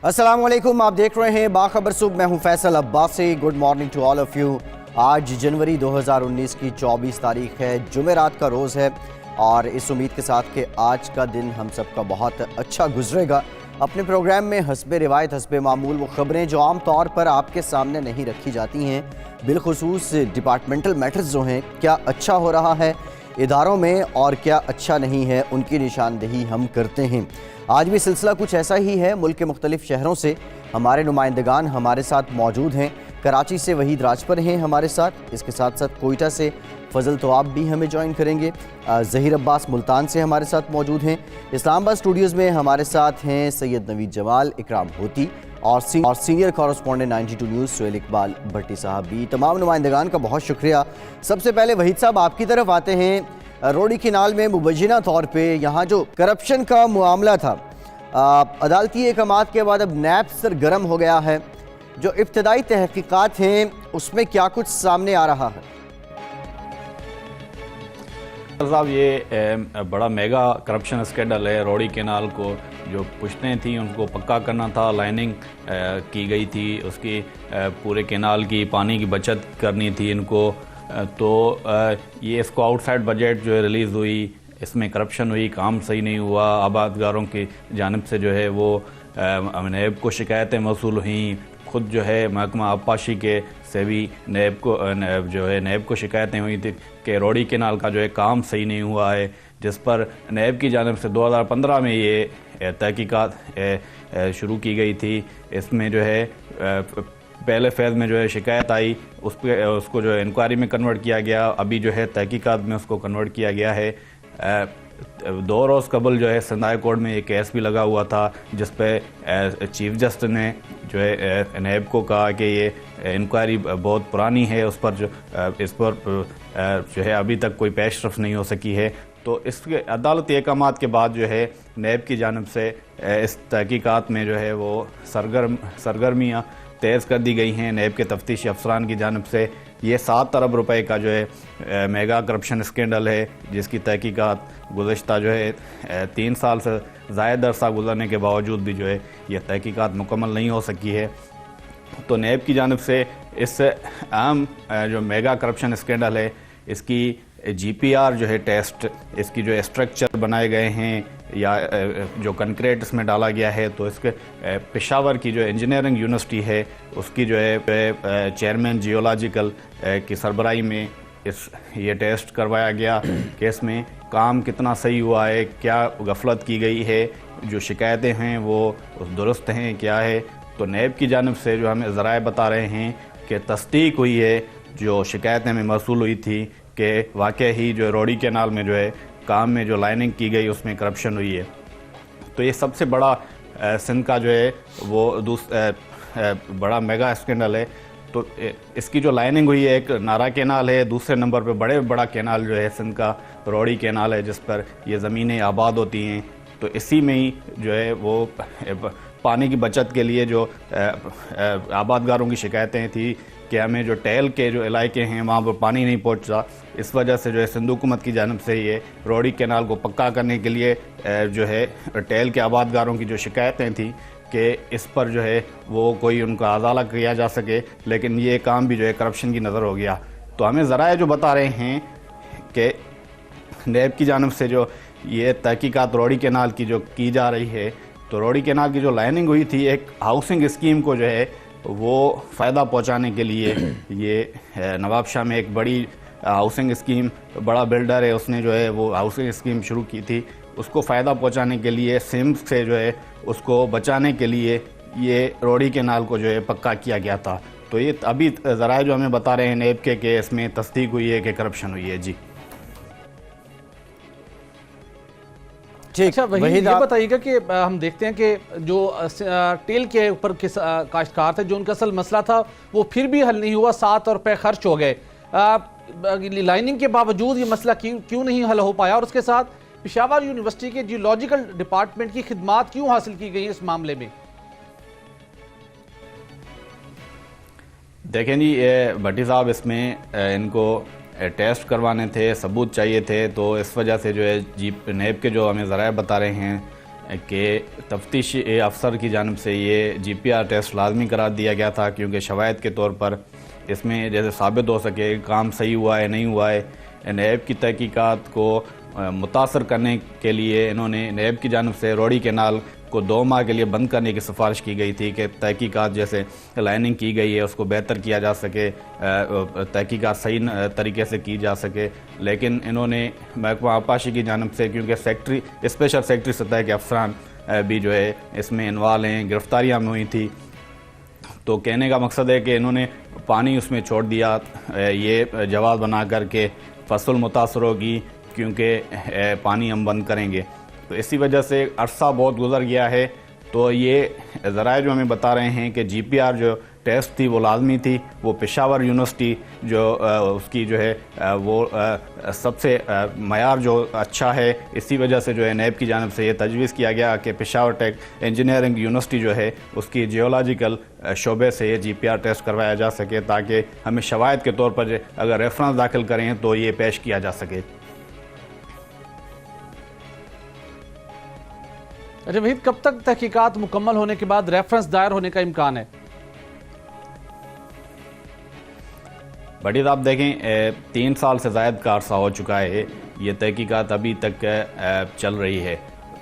अस्सलाम वालेकुम, आप देख रहे हैं बाखबर सुबह। मैं हूं Faisal Abbasi. Good morning to all of you. आज जनवरी 2019 की 24 तारीख है, जुमेरात का रोज़ है और इस उम्मीद के साथ कि आज का दिन हम सबका बहुत अच्छा गुजरेगा। अपने प्रोग्राम में हस्बे रिवायत हस्बे मामूल वो ख़बरें जो आम तौर पर आपके सामने नहीं रखी जाती हैं, बिलखुसूस डिपार्टमेंटल मैटर्स जो हैं, क्या अच्छा हो रहा है इदारों में और क्या अच्छा नहीं है, उनकी निशानदेही हम करते हैं। आज भी सिलसिला कुछ ऐसा ही है। मुल्क के मुख्तलिफ शहरों से हमारे नुमाइंदगान हमारे साथ मौजूद हैं। कराची से वहीद राजपर हैं हमारे साथ, इसके साथ साथ कोयटा से फजल तो आप भी हमें ज्वाइन करेंगे। ज़हीर अब्बास मुल्तान से हमारे साथ मौजूद हैं। इस्लामाबाद स्टूडियोज़ में हमारे साथ हैं सैयद नवीद जमाल, इकराम होती और senior correspondent 92 news Suhail Iqbal Bhatti sahab भी। तमाम नुमाइंदगान का बहुत शुक्रिया। सबसे पहले वहीद साहब आपकी तरफ आते हैं। रोडी किनाल में मुबैना तौर पे यहाँ जो करप्शन का मामला था, अदालती अहकामात के बाद अब नैब सरगर्म हो गया है। जो इब्तदाई तहकीकात हैं उसमें क्या कुछ सामने आ रहा है? साहब, ये बड़ा मेगा करप्शन स्कैंडल है। रोडी कैनाल को जो पुश्तें थी उनको पक्का करना था, लाइनिंग की गई थी, उसकी पूरे कैनाल की पानी की बचत करनी थी इनको। तो ये इसको आउटसाइड बजट जो है रिलीज़ हुई, इसमें करप्शन हुई, काम सही नहीं हुआ। आबादगारों की जानिब से जो है वो नैब को शिकायतें मौसूल हुई। खुद जो है महकमा आबपाशी के से भी नैब को शिकायतें हुई थी कि रोडी कैनाल का जो है काम सही नहीं हुआ है, जिस पर नैब की जानिब से 2015 में ये तहकीकात शुरू की गई थी। इसमें जो है पहले फेज़ में जो है शिकायत आई, उसको जो है इंक्वायरी में कन्वर्ट किया गया। अभी जो है तहकीकात में उसको कन्वर्ट किया गया है। 2 रोज़ कबल जो है सिंध हाई कोर्ट में एक केस भी लगा हुआ था, जिस पे चीफ जस्टिस ने जो है नैब को कहा कि ये इंक्वायरी बहुत पुरानी है, इस पर जो है अभी तक कोई पेशरफ नहीं हो सकी है। तो इसके अदालती अहकामात के बाद जो है नैब की जानिब से इस तहकीकात में जो है वो सरगर्मियाँ तेज़ कर दी गई हैं। नैब के तफ्तीशी अफसरान की जानिब से ये 7 अरब रुपए का जो है मेगा करप्शन स्कैंडल है, जिसकी तहकीकात गुज़श्ता जो है 3 साल से ज़ायद अरसा गुजरने के बावजूद भी जो है यह तहकीकात मुकम्मल नहीं हो सकी है। तो नैब की जानिब से इस अहम जो मेगा करप्शन स्कैंडल है, इसकी GPR जो है टेस्ट, इसकी जो स्ट्रक्चर बनाए गए हैं या जो कंक्रीट इसमें डाला गया है, तो इसके पेशावर की जो इंजीनियरिंग यूनिवर्सिटी है उसकी जो है चेयरमैन जियोलॉजिकल की सरबराही में ये टेस्ट करवाया गया कि इसमें काम कितना सही हुआ है, क्या गफलत की गई है, जो शिकायतें हैं वो दुरुस्त हैं क्या है। तो नैब की जानिब से जो हमें ज़राए बता रहे हैं कि तस्दीक हुई है जो शिकायतें में मौसूल हुई थी कि वाकई ही जो रोडी कैनाल में जो है काम में जो लाइनिंग की गई उसमें करप्शन हुई है। तो ये सबसे बड़ा सिंध का जो है वो बड़ा मेगा स्कैंडल है। तो इसकी जो लाइनिंग हुई है, एक नारा कैनाल है, दूसरे नंबर पे बड़ा कैनाल जो है सिंध का रोडी कैनाल है, जिस पर ये ज़मीनें आबाद होती हैं। तो इसी में ही जो है वो पानी की बचत के लिए जो आबादगारों की शिकायतें थी कि हमें जो टहल के जो इलाके हैं वहाँ पर पानी नहीं पहुँचता, इस वजह से जो है सिंध हुकूमत की जानिब से ये रोडी कैनाल को पक्का करने के लिए जो है टहल के आबादगारों की जो शिकायतें थी कि इस पर जो है वो कोई उनका अजाला किया जा सके, लेकिन ये काम भी जो है करप्शन की नज़र हो गया। तो हमें ज़राए जो बता रहे हैं कि नैब की जानिब से जो ये तहकीकात रोडी कैनाल की जो की जा रही है, तो रोडी कैनाल की जो लाइनिंग हुई थी एक हाउसिंग स्कीम को जो है वो फ़ायदा पहुंचाने के लिए, ये नवाब शाह में एक बड़ी हाउसिंग स्कीम, बड़ा बिल्डर है, उसने जो है वो हाउसिंग स्कीम शुरू की थी। उसको फ़ायदा पहुंचाने के लिए सिम्स से जो है उसको बचाने के लिए ये रोडी कैनाल को जो है पक्का किया गया था। तो ये अभी ज़राए जो हमें बता रहे हैं नैब के कि इसमें तस्दीक हुई है कि करप्शन हुई है। जी अच्छा, वही ये बताइएगा कि हम देखते हैं कि जो टेल के ऊपर काश्तकार थे, जो उनका असल मसला था वो फिर भी हल नहीं हुआ, 7 रुपए खर्च हो गए। लाइनिंग के बावजूद ये मसला क्यों नहीं हल हो पाया, और उसके साथ पेशावर यूनिवर्सिटी के जियोलॉजिकल डिपार्टमेंट की खिदमात क्यों हासिल की गई इस मामले में? देखें जी, भट्टी साहब, इसमें इनको टेस्ट करवाने थे, सबूत चाहिए थे, तो इस वजह से जो है नैब के जो हमें ज़राए बता रहे हैं कि तफ्तीश अफसर की जानिब से ये GPR टेस्ट लाजमी करार दिया गया था, क्योंकि शवायद के तौर पर इसमें जैसे साबित हो सके काम सही हुआ है नहीं हुआ है। नैब की तहकीकात को मुतासर करने के लिए इन्होंने नैब की जानिब से रोड़ी कैनाल को 2 माह के लिए बंद करने की सिफारिश की गई थी कि तहकीकात जैसे लाइनिंग की गई है उसको बेहतर किया जा सके, तहकीकात सही तरीके से की जा सके। लेकिन इन्होंने महकमा आबपाशी की जानिब से, क्योंकि स्पेशल सेक्रेटरी सतह के अफसरान भी जो है इसमें इन्वॉल्व हैं, गिरफ्तारियाँ में हुई थी, तो कहने का मकसद है कि इन्होंने पानी उसमें छोड़ दिया ये जवाब बना कर के फसल मुतासर होगी क्योंकि पानी हम बंद करेंगे। तो इसी वजह से अरसा बहुत गुजर गया है। तो ये ज़राए जो हमें बता रहे हैं कि GPR जो टेस्ट थी वो लाजमी थी, वो पेशावर यूनिवर्सिटी जो उसकी जो है वो सबसे मयार जो अच्छा है, इसी वजह से जो है नैब की जानिब से ये तजवीज़ किया गया कि पेशावर टेक इंजीनियरिंग यूनिवर्सिटी जो है उसकी जियोलॉजिकल शोबे से ये GPR टेस्ट करवाया जा सके, ताकि हमें शवायद के तौर पर अगर रेफरेंस दाखिल करें तो ये पेश किया जा सके। अच्छा वहीद, कब तक तहकीकात मुकम्मल होने के बाद रेफरेंस दायर होने का इम्कान है? बड़ी आप देखें 3 साल से ज़ायद का अरसा हो चुका है, ये तहकीकात अभी तक चल रही है,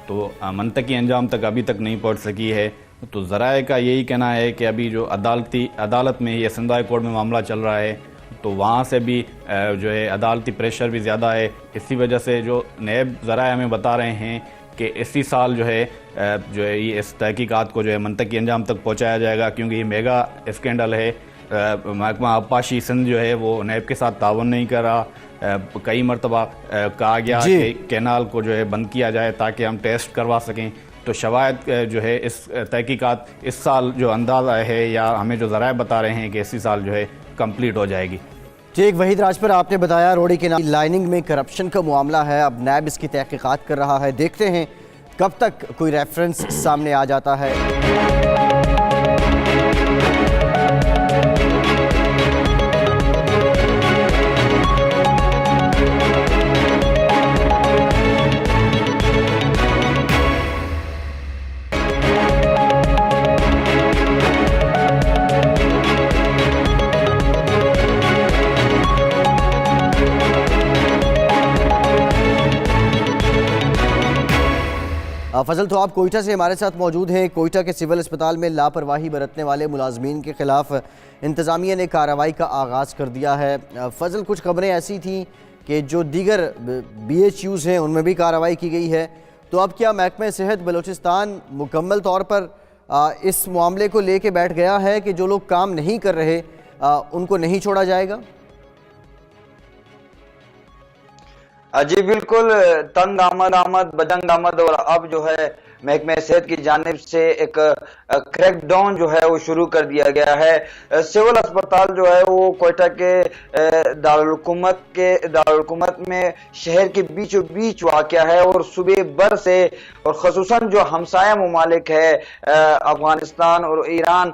तो मंतकी अंजाम तक अभी तक नहीं पहुंच सकी है। तो ज़राए का यही कहना है कि अभी जो अदालत में ये सिंध हाई कोर्ट में मामला चल रहा है, तो वहाँ से भी जो है अदालती प्रेशर भी ज़्यादा है। इसी वजह से जो नैब ज़राए हमें बता रहे हैं कि इसी साल जो है ये इस तहकीकात को जो है मंतकी अंजाम तक पहुँचाया जाएगा, क्योंकि ये मेगा स्कैंडल है। महकमा आबपाशी सिंध जो है वो नैब के साथ तावन नहीं कर रहा। कई मरतबा कहा गया कि कैनाल को जो है बंद किया जाए ताकि हम टेस्ट करवा सकें। तो शवायद जो है इस तहकीकात इस साल जो अंदाज़ा है या हमें जो ज़राए बता रहे हैं कि इसी साल जो है कंप्लीट हो जाएगी। ठीक, वहीद राजपुर आपने बताया रोड़ी के लाइनिंग में करप्शन का मामला है, अब नैब इसकी तहकीकात कर रहा है, देखते हैं कब तक कोई रेफरेंस सामने आ जाता है। फजल, तो आप कोयटा से हमारे साथ मौजूद हैं। कोयटा के सिविल अस्पताल में लापरवाही बरतने वाले मुलाजमीन के खिलाफ इंतज़ामिया ने कार्रवाई का आगाज़ कर दिया है। फजल, कुछ खबरें ऐसी थीं कि जो दीगर BHUs हैं उनमें भी कार्रवाई की गई है, तो अब क्या महकमा सेहत बलूचिस्तान मुकम्मल तौर पर इस मामले को लेके बैठ गया है कि जो लोग काम नहीं कर रहे उनको नहीं छोड़ा जाएगा? जी बिल्कुल, तंग आमद बदंग आमद। और अब जो है महकमा सेहत की जानिब से एक क्रैकडाउन जो है वो शुरू कर दिया गया है। सिविल अस्पताल जो है वो कोयटा के दारुल-हुकूमत में शहर के बीचों बीच वाक़या है, और सुबह बर से और ख़ुसूसन जो हमसाया ममालिक है अफगानिस्तान और ईरान,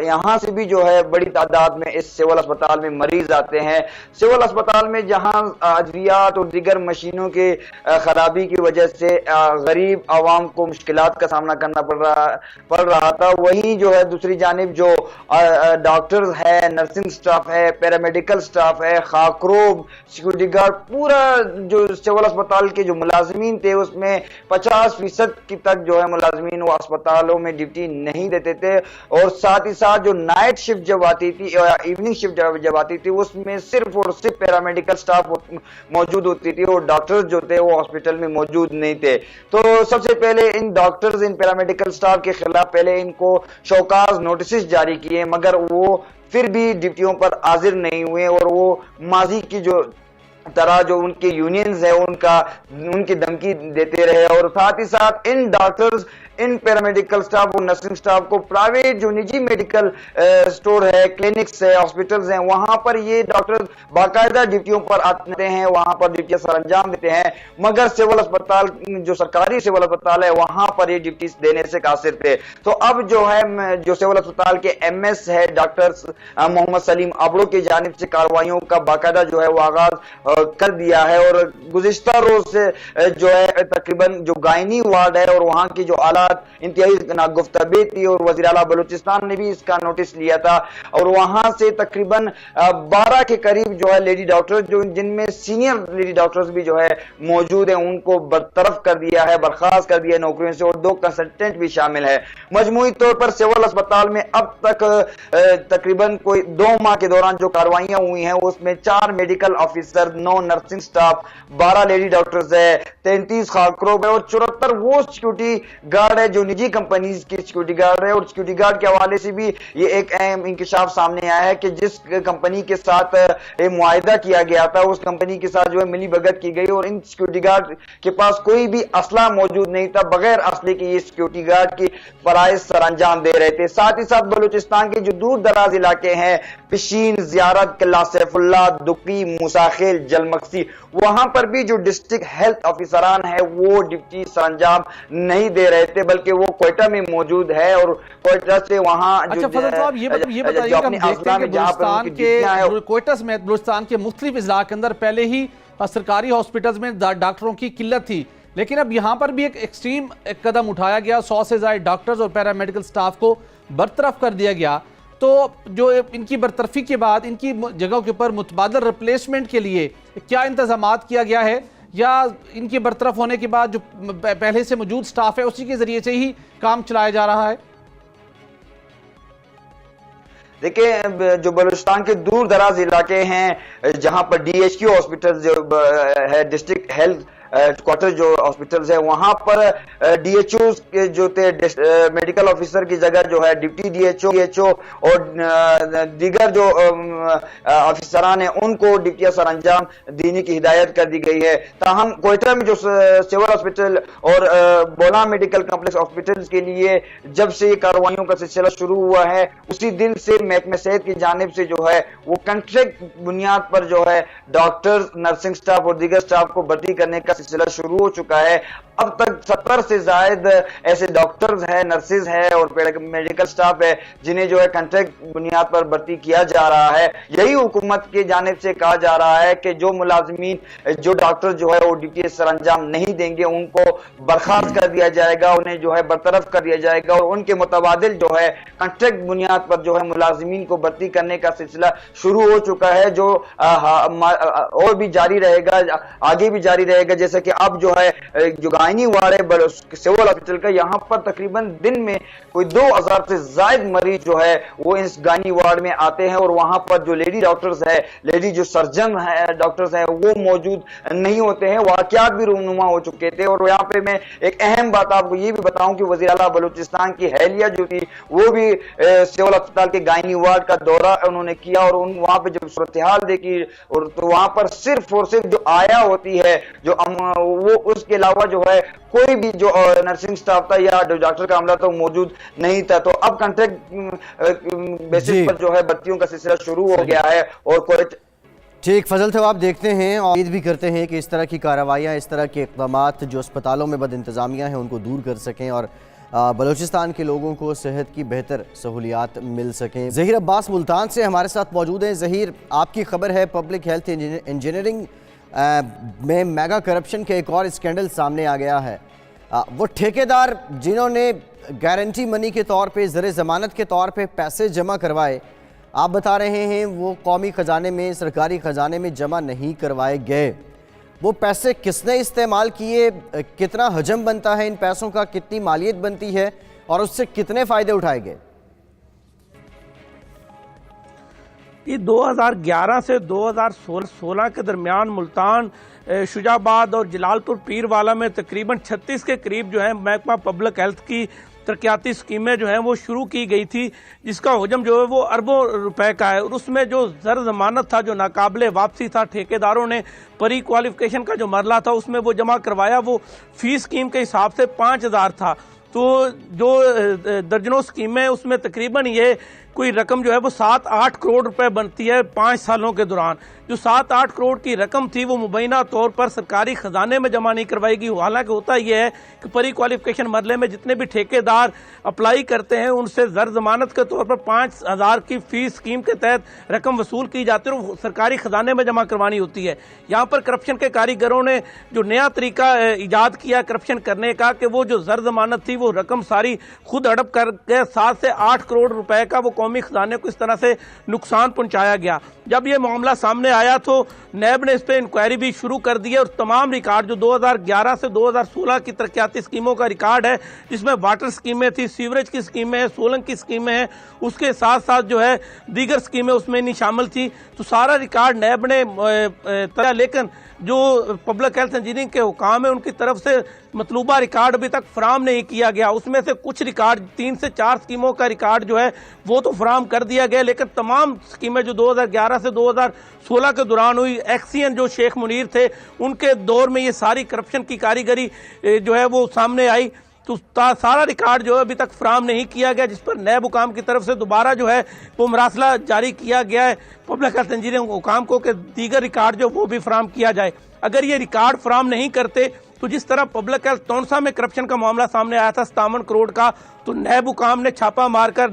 यहाँ से भी जो है बड़ी तादाद में इस सिविल अस्पताल में मरीज आते हैं। सिविल अस्पताल में जहाँ अद्वियात और दीगर मशीनों के खराबी की वजह से गरीब आवाम को मुश्किलात का सामना करना पड़ रहा था, वही जो है दूसरी जानिब जो डॉक्टर्स है, नर्सिंग स्टाफ है, पैरामेडिकल स्टाफ है, खाकरोब, सिक्योरिटी गार्ड, पूरा जो सिविल अस्पताल के जो मुलाजमीन थे उसमें 50% की तक जो है मुलाजमीन वो अस्पतालों में ड्यूटी नहीं देते थे। और साथ ही साथ जो नाइट शिफ्ट जब आती थी या इवनिंग शिफ्ट जब आती थी उसमें सिर्फ और सिर्फ पैरामेडिकल स्टाफ मौजूद होती थी, और डॉक्टर्स जो थे वो हॉस्पिटल में मौजूद नहीं थे। तो सबसे पहले इन डॉक्टर्स, इन पैरामेडिकल स्टाफ के खिलाफ पहले इनको शौकाज नोटिस जारी किए, मगर वो फिर भी ड्यूटियों पर हाजिर नहीं हुए, और वो माजी की जो तरह जो उनके यूनियंस है उनकी धमकी देते रहे। और साथ ही साथ इन डॉक्टर्स, इन पैरामेडिकल स्टाफ और नर्सिंग स्टाफ को प्राइवेट जो निजी मेडिकल स्टोर है, क्लिनिक्स है, हॉस्पिटल्स हैं, वहां पर ये डॉक्टर्स बाकायदा ड्यूटियों पर आते हैं, वहां पर ड्यूटियां सर अंजाम देते हैं, मगर सिविल अस्पताल जो सरकारी सिविल अस्पताल है वहां पर ये ड्यूटी देने से कासिर थे। तो अब जो है जो सिविल अस्पताल के MS है डॉक्टर मोहम्मद सलीम अबड़ो की जानिब से कार्रवाइयों का बाकायदा जो है वो आगाज कर दिया है। और गुज़िश्ता रोज से जो है तकरीबन जो गायनी वार्ड है और वहां की जो हालात इंतहाई नागुफ्तबी थी, और वज़ीर आला बलूचिस्तान ने भी इसका नोटिस लिया था, और वहां से तकरीबन 12 के करीब जो है लेडी डॉक्टर, जो जिनमें सीनियर लेडी डॉक्टर्स भी जो है मौजूद है, उनको बरतरफ कर दिया है, बर्खास्त कर दिया है नौकरियों से, और 2 कंसल्टेंट भी शामिल है। मजमूई तौर पर सिविल अस्पताल में अब तक तकरीबन कोई 2 माह के दौरान जो कार्रवाइयां हुई हैं उसमें 4 medical officer, 9 nursing staff, 12 lady doctors है, 33 खाकरों है, और 74 वो सिक्योरिटी गार्ड है जो निजी कंपनीज की सिक्योरिटी गार्ड है। और सिक्योरिटी गार्ड के हवाले से भी ये एक अहम इंकशाफ सामने आया है कि जिस कंपनी के साथ मुआहिदा किया गया था उस कंपनी के साथ जो है मिली भगत की गई, और इन सिक्योरिटी गार्ड के पास कोई भी असला मौजूद नहीं था। बगैर असले के ये सिक्योरिटी गार्ड की फराइज सरअंजाम दे रहे थे। साथ ही साथ बलूचिस्तान के जो दूर दराज इलाके हैं, पिशीन, जियारत, किला सैफुल्लाह, दुकी, मूसाखेल, जलमक्सी, वहां पर भी जो डिस्ट्रिक्ट हेल्थ ऑफिसरान है वो ड्यूटी सरअंजाम नहीं दे रहे थे, बल्कि वो क्वेटा में मौजूद है, और क्वेटा से वहां अच्छा फजल, तो आप ये बताइए, हम देखते हैं कि बलूचिस्तान के मुख्तलिफ इज़्ला के अंदर पहले ही सरकारी हॉस्पिटल्स में डॉक्टरों की किल्लत थी, लेकिन अब यहाँ पर भी एक एक्सट्रीम कदम उठाया गया, 100 से ज़्यादा डॉक्टर्स और पैरामेडिकल स्टाफ को बरतरफ कर दिया गया। तो जो इनकी बरतरफी के बाद इनकी जगहों के ऊपर मुतबादल रिप्लेसमेंट के लिए क्या इंतजामात किया गया है, या इनकी बरतरफ होने के बाद जो पहले से मौजूद स्टाफ है उसी के जरिए से ही काम चलाया जा रहा है? देखिए, जो बलूचिस्तान के दूर दराज इलाके हैं जहां पर DHQ हॉस्पिटल जो है, डिस्ट्रिक्ट हेल्थ क्वार्टर जो हॉस्पिटल्स है, वहां पर DHO के जो थे मेडिकल ऑफिसर की जगह जो है डिप्टी DHO और दीगर जो ऑफिसरान हैं उनको ड्यूटियां सरअंजाम देने की हिदायत कर दी गई है। ताहम क्वेटा में जो सिविल हॉस्पिटल और बोला मेडिकल कॉम्प्लेक्स हॉस्पिटल्स के लिए जब से कार्रवाइयों का सिलसिला शुरू हुआ है, उसी दिन से महकमे सेहत की जानिब से जो है वो कॉन्ट्रैक्ट बुनियाद पर जो है डॉक्टर्स, नर्सिंग स्टाफ और दीगर स्टाफ को भर्ती करने का सिलसिला शुरू हो चुका है। अब तक 70 से ज्यादा ऐसे डॉक्टर्स हैं, नर्सेज हैं और मेडिकल स्टाफ है जिन्हें जो है कॉन्ट्रैक्ट बुनियाद पर भर्ती किया जा रहा है। यही हुकूमत की जानिब से कहा जा रहा है कि जो मुलाजमीन, जो डॉक्टर जो है वो ड्यूटी सरअंजाम नहीं देंगे उनको बर्खास्त कर दिया जाएगा, उन्हें जो है बरतरफ कर दिया जाएगा, और उनके मुतबादिल जो है कॉन्ट्रैक्ट बुनियाद पर जो है मुलाजमीन को भर्ती करने का सिलसिला शुरू हो चुका है, जो और भी जारी रहेगा, आगे भी जारी रहेगा। जैसे कि अब जो है जो गायनी वार्ड है सिविल हॉस्पिटल का, यहाँ पर तकरीबन दिन में कोई 2000 से ज्यादा मरीज जो है वो इस गायनी वार्ड में आते हैं, और वहां पर जो लेडी डॉक्टर्स है, लेडी जो सर्जन है डॉक्टर्स हैं वो मौजूद नहीं होते हैं। वाकयात भी रूनुमा हो चुके थे। और यहाँ पे मैं एक अहम बात आपको ये भी बताऊं कि वज़ीर आला बलूचिस्तान की हैलिया जो थी वो भी सिविल अस्पताल के गायनी वार्ड का दौरा उन्होंने किया, और वहां पे जब सूरत हाल देखी, और तो वहां पर सिर्फ और सिर्फ जो आया होती है जो वो, उसके अलावा जो है कोई भी जो नर्सिंग स्टाफ था या जो डॉक्टर का अमला था मौजूद नहीं था। तो अब कॉन्ट्रैक्ट बेसिस पर जो है भर्तियों का सिलसिला शुरू हो गया है। और ठीक फजल थे, आप देखते हैं और उम्मीद भी करते हैं कि इस तरह की कार्रवाइयाँ, इस तरह के इक़दामात जो अस्पतालों में बद इंतज़ामिया हैं उनको दूर कर सकें और बलूचिस्तान के लोगों को सेहत की बेहतर सहूलियात मिल सकें। ज़हीर अब्बास मुल्तान से हमारे साथ मौजूद हैं। ज़हीर, आपकी खबर है पब्लिक हेल्थ इंजीनियरिंग में मेगा करप्शन के एक और स्कैंडल सामने आ गया है। वो ठेकेदार जिन्होंने गारंटी मनी के तौर पे, ज़र ज़मानत के तौर पे पैसे जमा करवाए, आप बता रहे हैं वो कौमी ख़जाने में, सरकारी ख़जाने में जमा नहीं करवाए गए। वो पैसे किसने इस्तेमाल किए, कितना हजम बनता है इन पैसों का, कितनी मालियत बनती है और उससे कितने फ़ायदे उठाए गए? ये 2011 से 2016 के दरमियान मुल्तान, शुजाबाद और जलालपुर पीरवाला में तकरीबन 36 के करीब जो है महकमा पब्लिक हेल्थ की तरक्याती स्कीमें जो हैं वो शुरू की गई थी, जिसका हजम जो है वो अरबों रुपए का है। और उसमें जो ज़र ज़मानत था, जो नाकाबिले वापसी था, ठेकेदारों ने प्री क्वालिफिकेशन का जो मरला था उसमें वो जमा करवाया, वो फीस स्कीम के हिसाब से 5000 था। तो जो दर्जनों स्कीमें उसमें तकरीबन ये कोई रकम जो है वो 7-8 करोड़ रुपए बनती है 5 सालों के दौरान। जो 7-8 करोड़ की रकम थी वो मुबैना तौर पर सरकारी खजाने में जमा नहीं करवाएगी। हालांकि होता यह है कि प्री क्वालिफिकेशन मरले में जितने भी ठेकेदार अप्लाई करते हैं उनसे ज़र जमानत के तौर पर 5,000 की फीस स्कीम के तहत रकम वसूल की जाती है और सरकारी खजाने में जमा करवानी होती है। यहाँ पर करप्शन के कारीगरों ने जो नया तरीका ईजाद किया करप्शन करने का कि वो जो ज़र जमानत थी वो रकम सारी खुद हड़प करके 7 से 8 करोड़ रुपए का वो कौमी खजाने को इस तरह से नुकसान पहुंचाया गया। जब ये मामला सामने आया तो नैब ने इस पर इंक्वायरी भी शुरू कर दी है और तमाम रिकॉर्ड जो 2011 से 2016 की तरक्याती स्कीमों का रिकॉर्ड है, जिसमें वाटर स्कीमें थी, सीवरेज की स्कीमें हैं, सोलंग की स्कीमें हैं, उसके साथ साथ जो है दीगर स्कीमें उसमें नहीं शामिल थी, तो सारा रिकॉर्ड नैब ने लेकिन जो पब्लिक हेल्थ इंजीनियरिंग के हुकाम है उनकी तरफ से मतलूबा रिकॉर्ड अभी तक फराम नहीं किया गया। उसमें से कुछ रिकॉर्ड 3 से 4 स्कीमों का रिकॉर्ड जो है वो तो फराम कर दिया गया, लेकिन तमाम स्कीमें जो 2011 से 2016 के दौरान हुई, एक्सीएन जो शेख मुनीर थे उनके दौर में ये सारी करप्शन की कारीगरी जो है वो सामने आई, तो सारा रिकॉर्ड जो है अभी तक फराम नहीं किया गया, जिस पर नैब हुकाम की तरफ से दोबारा जो है वो मरासला जारी किया गया है पब्लिक हेल्थ इंजीनियरिंग हुकाम को कि दीगर रिकॉर्ड जो वो भी फराम किया जाए। अगर ये रिकॉर्ड फराम नहीं करते तो जिस तरह पब्लिक हेल्थ तौनसा में करप्शन का मामला सामने आया था 57 करोड़ का, तो नैब हुकाम ने छापा मारकर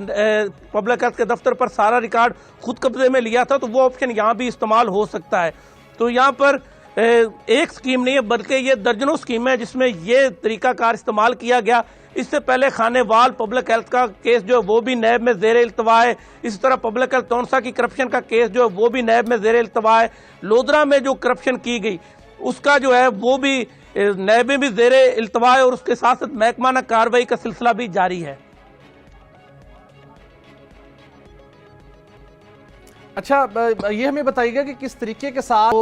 पब्लिक हेल्थ के दफ्तर पर सारा रिकॉर्ड खुद कब्जे में लिया था, तो वो ऑप्शन यहाँ भी इस्तेमाल हो सकता है। तो यहाँ पर एक स्कीम नहीं है बल्कि ये दर्जनों स्कीम है जिसमें ये तरीकाकार इस्तेमाल किया गया। इससे पहले खानेवाल पब्लिक हेल्थ का केस जो है वो भी नैब में ज़ेर इल्तवा है। इसी तरह पब्लिक हेल्थ तौनसा की करप्शन का केस जो है वो भी नैब में ज़ेर इल्तवा है। लोधरा में जो करप्शन की गई उसका जो है वो भी नैब में भी ज़ेर इल्तवा है और उसके साथ साथ महकमाना कार्रवाई का सिलसिला भी जारी है। अच्छा, ये हमें बताइएगा कि किस तरीके के साथ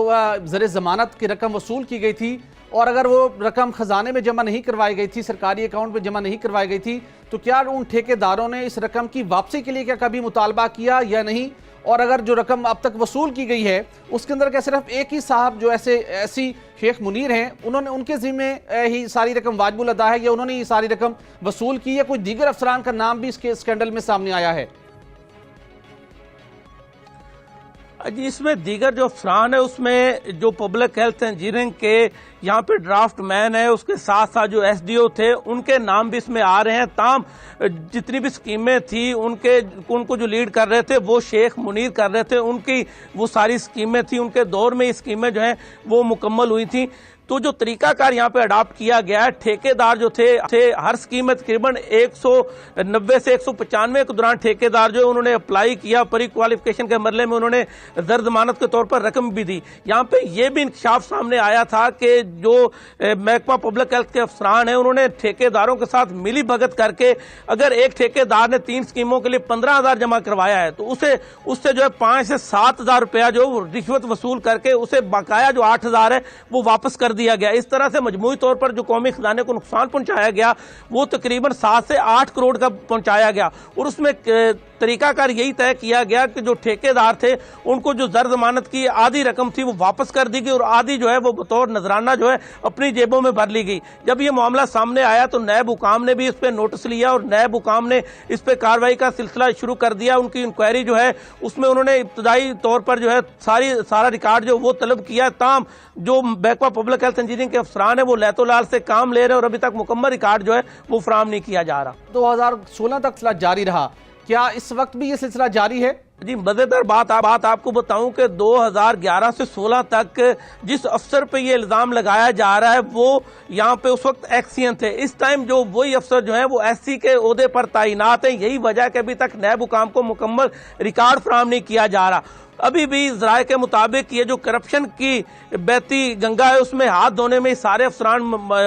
ज़र ज़मानत की रकम वसूल की गई थी और अगर वो रकम खजाने में जमा नहीं करवाई गई थी, सरकारी अकाउंट में जमा नहीं करवाई गई थी, तो क्या उन ठेकेदारों ने इस रकम की वापसी के लिए क्या कभी मुतालबा किया या नहीं? और अगर जो रकम अब तक वसूल की गई है उसके अंदर क्या सिर्फ एक ही साहब जो ऐसी शेख मुनीर हैं उन्होंने उनके ज़िम्मे ही सारी रकम वाजिबुल अदा है या उन्होंने ये सारी रकम वसूल की या कोई दीगर अफसरान का नाम भी इसके स्कैंडल में सामने आया है? जी, इसमें दीगर जो अफसरान है उसमें जो पब्लिक हेल्थ इंजीनियरिंग के यहाँ पे ड्राफ्ट मैन है, उसके साथ साथ जो एसडीओ थे उनके नाम भी इसमें आ रहे हैं। ताम जितनी भी स्कीमें थी उनको जो लीड कर रहे थे वो शेख मुनीर कर रहे थे, उनकी वो सारी स्कीमें थी, उनके दौर में ये स्कीमें जो हैं वो मुकम्मल हुई थी। तो जो तरीकाकार यहाँ पे अडॉप्ट किया गया है, ठेकेदार जो थे हर स्कीम में तकरीबन 190 से 195 के दौरान ठेकेदार जो उन्होंने अप्लाई किया, प्री क्वालिफिकेशन के मरले में उन्होंने ज़र जमानत के तौर पर रकम भी दी। यहाँ पे ये भी इंकशाफ सामने आया था कि जो महकमा पब्लिक हेल्थ के अफसरान हैं उन्होंने ठेकेदारों के साथ मिली भगत करके अगर एक ठेकेदार ने 3 स्कीमों के लिए 15,000 जमा करवाया है तो उससे जो है 5 से 7,000 रुपया जो रिश्वत वसूल करके उसे बकाया जो 8,000 है वो वापस कर दिया गया। इस तरह से मजमूई तौर पर जो कौमी खजाने को नुकसान पहुंचाया गया वो तकरीबन 7 से 8 करोड़ का पहुंचाया गया और उसमें तरीकाकार यही तय किया गया कि जो ठेकेदार थे उनको जो ज़र जमानत की आधी रकम थी वो वापस कर दी गई और आधी जो है वो बतौर नजराना जो है अपनी जेबों में भर ली गई। जब ये मामला सामने आया तो नैब हुकाम ने भी इस पर नोटिस लिया और नैब हुकाम ने इस पर कार्रवाई का सिलसिला शुरू कर दिया। उनकी इंक्वायरी जो है उसमें उन्होंने इब्तदाई तौर पर जो है सारा रिकॉर्ड जो वो तलब किया। ताम जो महकमा पब्लिक हेल्थ इंजीनियरिंग के अफसरान है वो लैतोलाल से काम ले रहे हैं और अभी तक मुकम्मल रिकॉर्ड जो है वो फराम नहीं किया जा रहा। 2016 तक सिलसिला जारी रहा, क्या इस वक्त भी ये सिलसिला जारी है? जी, मजेदार बात आपको बताऊं कि 2011 से 16 तक जिस अफसर पे ये इल्जाम लगाया जा रहा है वो यहाँ पे उस वक्त एक्सीएन थे। इस टाइम जो वही अफसर जो है वो एससी के ओहदे पर तैनात है। यही वजह है कि अभी तक नैब हुकाम को मुकम्मल रिकॉर्ड फराहम नहीं किया जा रहा। अभी भी ज़राए के मुताबिक ये जो करप्शन की बहती गंगा है उसमें हाथ धोने में सारे अफसरान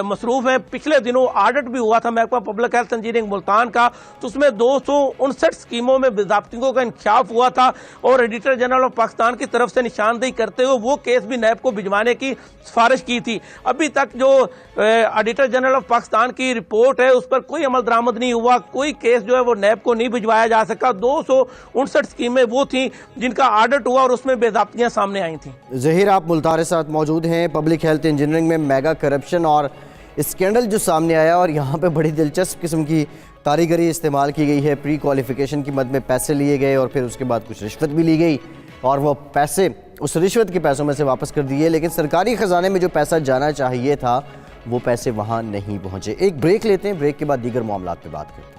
मसरूफ हैं। पिछले दिनों ऑडिट भी हुआ था महकमा पब्लिक हेल्थ इंजीनियरिंग मुल्तान का, तो उसमें 259 स्कीमों में बेज़ाब्तियों का इंकशाफ हुआ था और एडिटर जनरल ऑफ पाकिस्तान की तरफ से निशानदेही करते हुए वो केस भी नैब को भिजवाने की सिफारिश की थी। अभी तक जो एडिटर जनरल ऑफ पाकिस्तान की रिपोर्ट है उस पर कोई अमल दरामद नहीं हुआ, कोई केस जो है वो नैब को नहीं भिजवाया जा सका। 259 स्कीमें वो थी जिनका ऑडिट हुआ और उसमें बेज़ाब्तियां सामने आई थी। ज़हीर, आप मुल्तान के साथ मौजूद हैं। पब्लिक हेल्थ इंजीनियरिंग में मेगा करप्शन और स्कैंडल जो सामने आया और यहाँ पे बड़ी दिलचस्प किस्म की कारीगरी इस्तेमाल की गई है। प्री क्वालिफिकेशन की मद में पैसे लिए गए और फिर उसके बाद कुछ रिश्वत भी ली गई और वो पैसे उस रिश्वत के पैसों में से वापस कर दिए, लेकिन सरकारी ख़जाने में जो पैसा जाना चाहिए था वो पैसे वहाँ नहीं पहुँचे। एक ब्रेक लेते हैं, ब्रेक के बाद दीगर मामलात पे बात करते हैं।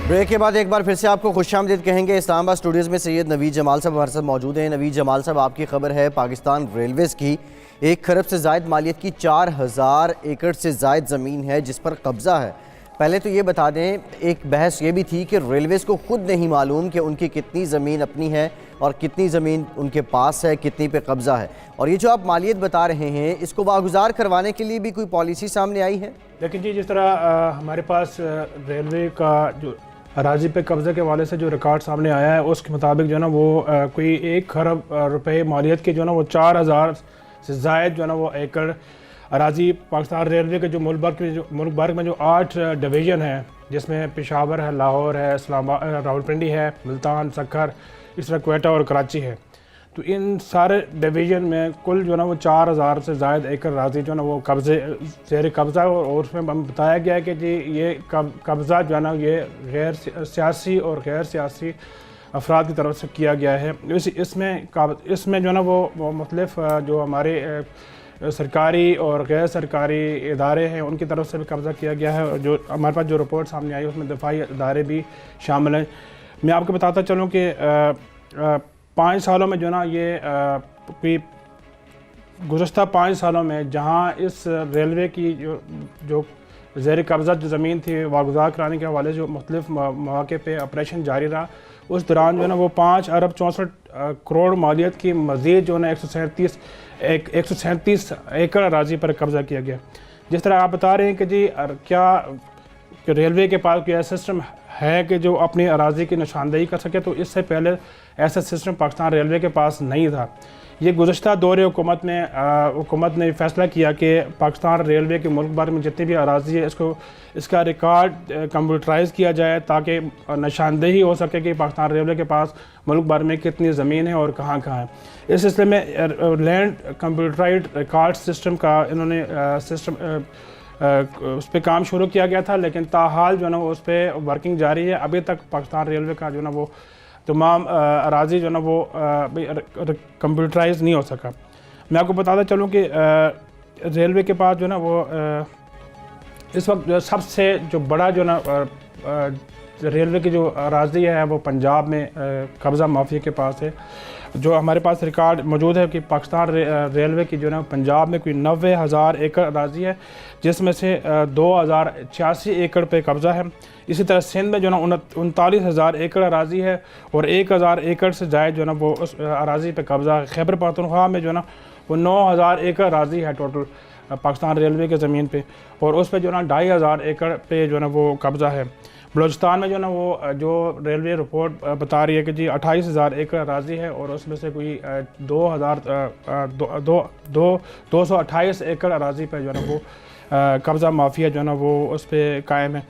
ब्रेक के बाद एक बार फिर से आपको खुशामदीद कहेंगे। इस्लामाबाद स्टूडियोज़ में सैयद नवीद जमाल साहब हमारे साथ मौजूद हैं। नवीद जमाल साहब, आपकी खबर है पाकिस्तान रेलवेज़ की 1 खरब से ज़ायद मालियत की 4000 एकड़ से ज़ायद ज़मीन है जिस पर कब्ज़ा है। पहले तो ये बता दें, एक बहस ये भी थी कि रेलवेज़ को खुद नहीं मालूम कि उनकी कितनी ज़मीन अपनी है और कितनी ज़मीन उनके पास है, कितनी पे कब्ज़ा है। और ये जो आप मालियत बता रहे हैं, इसको वागुजार करवाने के लिए भी कोई पॉलिसी सामने आई है? लेकिन जी, जिस तरह हमारे पास रेलवे का जो अराजी पे कब्ज़े के हवाले से जो रिकॉर्ड सामने आया है, उसके मुताबिक जो है ना वो कोई 1 खरब रुपए मालियत के जो है ना वो 4000 से ज़ायद जो है ना वो एकड़ अराजी पाकिस्तान रेलवे के जो मुल्क भर में जो 8 डिवीज़न है, जिसमें पेशावर है, लाहौर है, इस्लामाबाद, रावलपिंडी है, मुल्तान, सक्खर, इस तरह क्वेटा और कराची है। तो इन सारे डिवीज़न में कुल जो है ना वो 4000 से ज़ायद एकड़ अराजी जो है ना वो ज़ेर कब्ज़ा है। और उसमें हम बताया गया है कि जी ये कब्ज़ा जो है ना ये गैर सियासी और गैर सियासी अफराद की तरफ से किया गया है। इसमें जो है ना वो मुख्तलिफ जो हमारे सरकारी और गैर सरकारी इदारे हैं उनकी तरफ से भी कब्ज़ा किया गया है। और जो हमारे पास जो रिपोर्ट सामने आई उसमें दफाई इदारे भी शामिल हैं। मैं आपको बताता चलूँ कि 5 सालों में जो ना ये गुज़श्ता 5 सालों में जहाँ इस रेलवे की जो ज़ेर कब्ज़ा जो ज़मीन थी वागुजार कराने के हवाले से जो मुख्तलिफ मौके पे ऑपरेशन जारी रहा, उस दौरान जो है ना वो 5 अरब 64 करोड़ मालियत की मज़ीद जो है ना 137 एकड़ अराजी पर कब्ज़ा किया गया। जिस तरह आप बता रहे हैं कि जी क्या कि रेलवे के पास कोई ऐसा सिस्टम है कि जो अपनी अराजी की निशानदेही कर सके, तो इससे पहले ऐसा सिस्टम पाकिस्तान रेलवे के पास नहीं था। ये गुज़श्ता दौरे हुकूमत ने फैसला किया कि पाकिस्तान रेलवे के मुल्क भर में जितनी भी अराजी है इसका रिकॉर्ड कंप्यूटराइज़ किया जाए ताकि निशानदेही हो सके कि पाकिस्तान रेलवे के पास मुल्क भर में कितनी ज़मीन है और कहाँ कहाँ है। इस सिलसिले में लैंड कंप्यूटराइज्ड रिकॉर्ड सिस्टम का इन्होंने उस पर काम शुरू किया गया था, लेकिन ताहाल जो है ना उस पर वर्किंग जारी है। अभी तक पाकिस्तान रेलवे का जो है ना वो तमाम अराजी जो है ना वो कंप्यूटराइज नहीं हो सका। मैं आपको बताता चलूँ कि रेलवे के पास जो है ना वो इस वक्त जो सबसे जो बड़ा जो ना रेलवे की जो अराजी है वो पंजाब में कब्ज़ा माफिया के पास है। जो हमारे पास रिकॉर्ड मौजूद है कि पाकिस्तान रेलवे की जो है पंजाब में कोई 90,000 एकड़ अराजी है, जिसमें से 2086 एकड़ पे कब्ज़ा है। इसी तरह सिंध में जो है 39,000 एकड़ अराजी है और 1000 एकड़ से ज़ायद जो है ना वो उस अराजी पे कब्ज़ा है। खैबर पख्तूनख्वा में जो है ना वो 9000 एकड़ अराजी है टोटल पाकिस्तान रेलवे के ज़मीन पे, और उस पर जो है ना 2500 एकड़ पे जो है ना वो कब्ज़ा है। बलूचिस्तान में जो ना वो जो रेलवे रिपोर्ट बता रही है कि जी 28,000 एकड़ अराजी है और उसमें से कोई 228 एकड़ अराजी पे जो है ना वो कब्ज़ा माफिया जो है ना वो उस पर कायम है।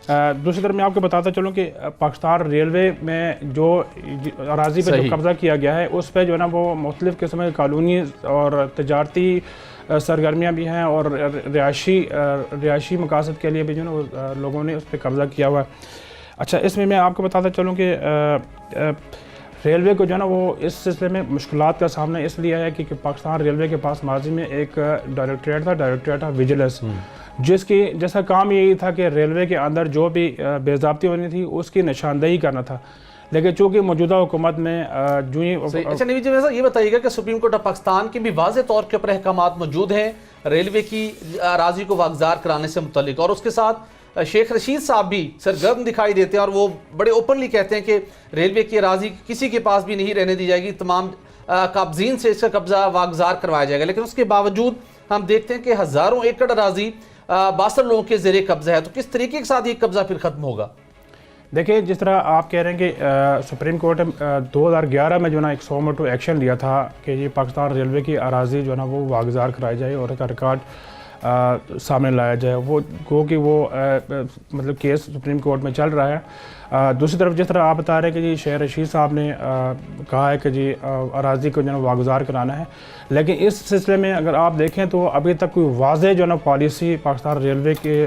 दूसरी तरफ मैं आपको बताता चलूँ कि पाकिस्तान रेलवे में जो अराजी पे जो कब्ज़ा किया गया है उस पर जो है ना वो मुख्तलिफ़ किस्म के कानूनी और तजारती सरगर्मियाँ भी हैं और रिहायशी मकासद के लिए भी जो ना लोगों ने उस पर कब्ज़ा किया हुआ है। अच्छा, इसमें मैं आपको बताता चलूँ कि रेलवे को जो है ना वो इस सिलसिले में मुश्किलात का सामना इसलिए है कि पाकिस्तान रेलवे के पास माजी में एक डायरेक्टरेट था विजिलेंस, जिसका काम यही था कि रेलवे के अंदर जो भी बेज़ाब्ती होनी थी उसकी निशानदेही करना था। लेकिन चूँकि मौजूदा हुकूमत में जो ही अच्छा नवीद जी, ये बताइएगा कि सुप्रीम कोर्ट ऑफ पाकिस्तान के भी वाज़े तौर के ऊपर अहकामात मौजूद हैं रेलवे की अराजी को वागजार कराने से मुतल्लिक, और उसके साथ शेख रशीद साहब भी सरगर्म दिखाई देते हैं और वो बड़े ओपनली कहते हैं कि रेलवे की अराजी किसी के पास भी नहीं रहने दी जाएगी, तमाम काबजीन से इसका कब्जा वागजार करवाया जाएगा। लेकिन उसके बावजूद हम देखते हैं कि हज़ारों एकड़ अराजी 62 लोगों के ज़ेरे कब्जा है, तो किस तरीके के साथ ये कब्जा फिर ख़त्म होगा? देखिए, जिस तरह आप कह रहे हैं कि सुप्रीम कोर्ट ने 2011 में जो ना एक 100 मोटो एक्शन लिया था कि ये पाकिस्तान रेलवे की अराजी जो है ना वो वागजार कराई जाए और इसका रिकॉर्ड सामने लाया जाए, वो गो कि वो मतलब केस सुप्रीम कोर्ट में चल रहा है। दूसरी तरफ जिस तरह आप बता रहे हैं कि जी शेर रशीद साहब ने कहा है कि जी अराजी को जो है वागुजार कराना है, लेकिन इस सिलसिले में अगर आप देखें तो अभी तक कोई वाज़ेह जो है ना पॉलिसी पाकिस्तान रेलवे के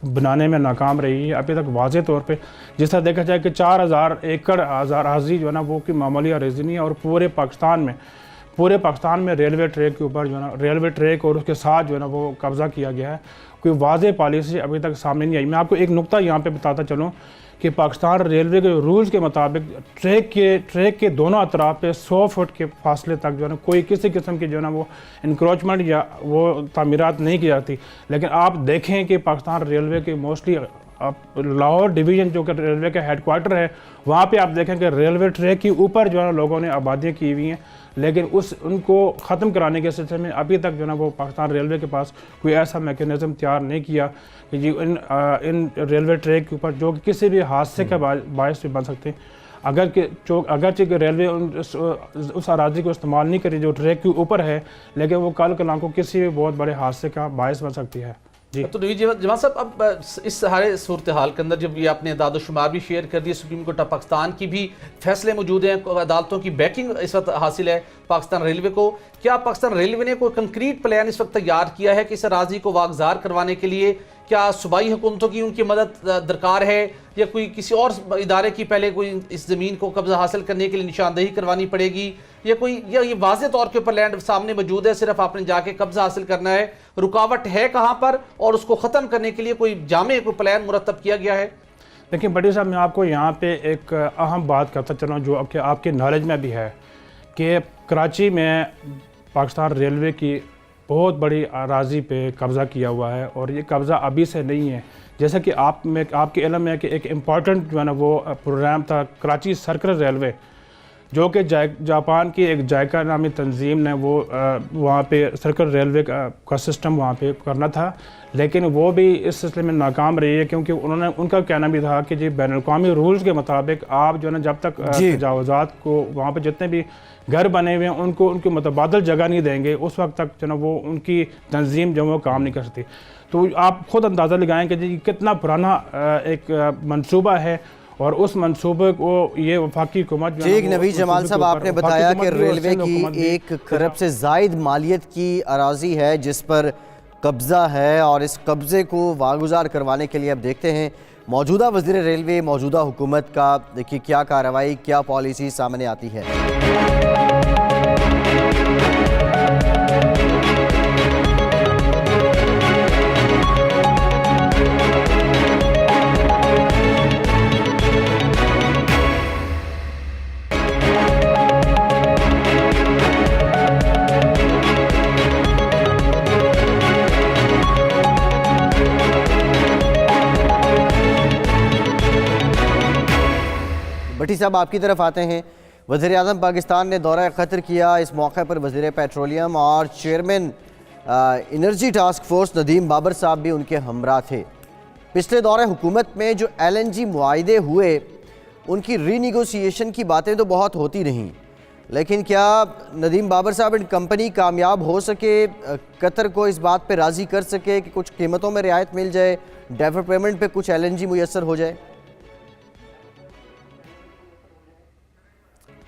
बनाने में नाकाम रही है। अभी तक वाज़ेह तौर पे जिस तरह देखा जाए कि 4000 एकड़ अराजी जो है ना वो कि मामूली अराजी नहीं है, और पूरे पाकिस्तान में रेलवे ट्रैक के ऊपर जो है ना रेलवे ट्रैक और उसके साथ जो है ना वो कब्ज़ा किया गया है। कोई वाज़ेह पॉलिसी अभी तक सामने नहीं आई। मैं आपको एक नुक्ता यहाँ पे बताता चलूँ कि पाकिस्तान रेलवे के रूल्स के मुताबिक ट्रैक के दोनों अतराफ पे 100 फुट के फासले तक जो है ना कोई किसी किस्म की जो है ना वो इंक्रोचमेंट या वो तामीरात नहीं की जाती। लेकिन आप देखें कि पाकिस्तान रेलवे के मोस्टली लाहौर डिवीज़न जो कि रेलवे का हेडक्वार्टर है, वहाँ पे आप देखें कि रेलवे ट्रैक के ऊपर जो है ना लोगों ने आबादियाँ की हुई हैं, लेकिन उनको ख़त्म कराने के सिलसिले में अभी तक जो है ना वो पाकिस्तान रेलवे के पास कोई ऐसा मैकेनिज़्म तैयार नहीं किया कि जी इन रेलवे ट्रैक के ऊपर जो कि किसी भी हादसे का बायस भी बन सकते हैं। अगरचे कि रेलवे उस अराजी को इस्तेमाल नहीं करी जो ट्रैक के ऊपर है, लेकिन वो कल कल को किसी भी बहुत बड़े हादसे का बायस बन सकती है। जी तो जवान साहब, अब इस सारे सूरत हाल के अंदर जब ये आपने दादोशुमार भी शेयर कर दिए, सुप्रीम कोर्ट ऑफ पाकिस्तान की भी फैसले मौजूद हैं, अदालतों की बैकिंग इस वक्त हासिल है पाकिस्तान रेलवे को, क्या पाकिस्तान रेलवे ने कोई कंक्रीट प्लान इस वक्त तैयार किया है कि इस अराजी को वागजार करवाने के लिए? क्या सूबाई हुकूमतों की उनकी मदद दरकार है, या कोई किसी और इदारे की पहले कोई इस ज़मीन को कब्जा हासिल करने के लिए निशानदेही करवानी पड़ेगी, या ये वाज़े तौर के ऊपर लैंड सामने मौजूद है, सिर्फ आपने जाके कब्जा हासिल करना है? रुकावट है कहाँ पर, और उसको ख़त्म करने के लिए कोई जामे कोई प्लान मुरतब किया गया है? देखिए बड़ी साहब, मैं आपको यहाँ पे एक अहम बात करता चलूँ जो आपके नॉलेज में भी है कि कराची में पाकिस्तान रेलवे की बहुत बड़ी अराजी पे कब्ज़ा किया हुआ है, और ये कब्ज़ा अभी से नहीं है। जैसा कि आपके इल्म में कि एक इम्पॉर्टेंट जो है ना वो प्रोग्राम था कराची सर्कल रेलवे, जो कि जापान की एक जायका नामी तंजीम ने वो वहाँ पे सर्कल रेलवे का सिस्टम वहाँ पे करना था, लेकिन वो भी इस सिलसिले में नाकाम रही है, क्योंकि उनका कहना भी था कि जी बैनुल-अक़वामी रूल्स के मुताबिक आप जो है ना जब तक तजावुज़ात को वहाँ पे जितने भी घर बने हुए हैं उनको मुतबादल जगह नहीं देंगे, उस वक्त तक जो ना वो उनकी तंजीम जो वो काम नहीं कर सकती। तो आप खुद अंदाज़ा लगाएं कि जी कितना पुराना एक मंसूबा है, और उस मंसूबे को ये वफाकी हुकूमत ठीक नवीद जमाल साहब, आपने बताया कि रेलवे की 1 खरब से ज़ायद मालियत की अराजी है जिस पर कब्ज़ा है, और इस कब्ज़े को वागुजार करवाने के लिए अब देखते हैं मौजूदा वज़ीर रेलवे, मौजूदा हुकूमत का देखिए क्या कार्रवाई, क्या पॉलिसी सामने आती है। भट्टी साहब, आपकी तरफ आते हैं। वज़ीर आज़म पाकिस्तान ने दौरा क़तर किया। इस मौके पर वज़ीर पेट्रोलियम और chairman energy task force Nadeem Babar sahab भी उनके हमरा थे। पिछले दौरे हुकूमत में जो LNG मुआहदे हुए उनकी रीनिगोशिएशन की बातें तो बहुत होती रहीं, लेकिन क्या नदीम बाबर साहब एंड कंपनी कामयाब हो सके, कतर को इस बात पे राज़ी कर सके कि कुछ कीमतों में रियायत मिल जाए, डेफर पेमेंट पे कुछ LNG मुयस्सर हो जाए?